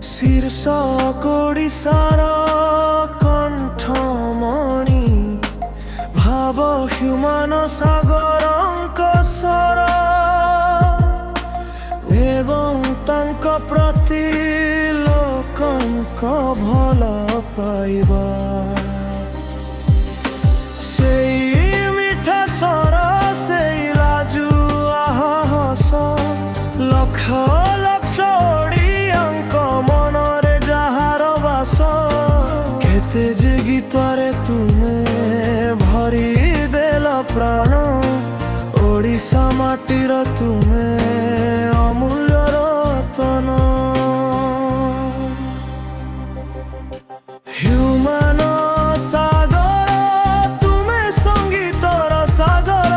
শীর্ষ ওড়িশার কণ্ঠমণি ভাব ହ୍ୟୁମାନ ସାଗରଙ୍କ ସ୍ୱର ଏବଂ ତାଙ୍କ ପ୍ରତି ଲୋକଙ୍କ ଭଲ ପାଇବା ସେଇ ମିଠା ସ୍ୱର ସେଇ ଲାଜୁଆ ହସ ଲକ୍ଷ ଲକ୍ଷ ଓଡ଼ିଆଙ୍କ ମନରେ ଯାହାର ବାସ କେତେ ଯେ ଗୀତରେ ତୁମେ ଭରି ଦେଲ ପ୍ରାଣ ଓଡ଼ିଶା ମାଟିର ତୁମେ ଅମୂଲ୍ୟ ରତନ ହ୍ୟୁମାନ ସାଗର ତୁମେ ସଙ୍ଗୀତର ସାଗର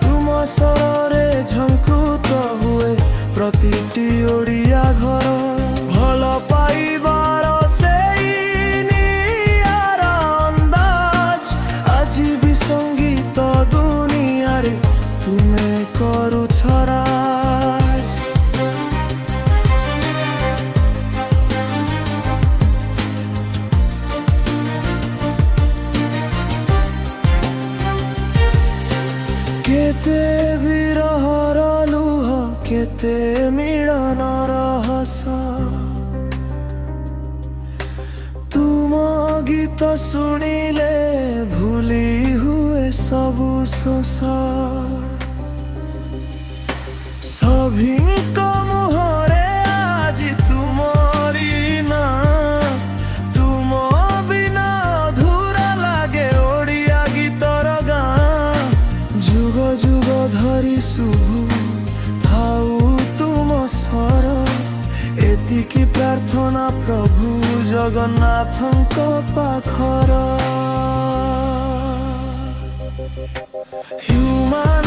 ତୁମ ସ୍ୱରରେ ଝଙ୍କୃତ ହୁଏ ପ୍ରତିଟି ଓଡ଼ିଆ ଘର ଭଲ ପାଇବାର ସେଇ ନିଆର ଅନ୍ଦାଜ ଆଜି ବି ସଙ୍ଗୀତ ଦୁନିଆରେ ତୁମେ କରୁଛ ରାଜ କେତେ ବିରହର ଲୁହ କେତେ ମିଳନର ହସ ତୁମ ଗୀତ ଶୁଣିଲେ ଭୁଲି ହୁଏ ସବୁ ଶୋଷ ସଭିଙ୍କ ମୁହଁରେ ଆଜି ତୁମରି ନାଁ ତୁମ ବିନା ଅଧୁରା ଲାଗେ ଓଡ଼ିଆ ଗୀତର ଗାଁ ଯୁଗ ଯୁଗ ଧରି ଶୁଭୁ ଥାଉ ତୁମ ସ୍ୱର ଏତିକି ପ୍ରାର୍ଥନା ପ୍ରଭୁ ଜଗନ୍ନାଥଙ୍କ ପାଖର ହ୍ୟୁମାନ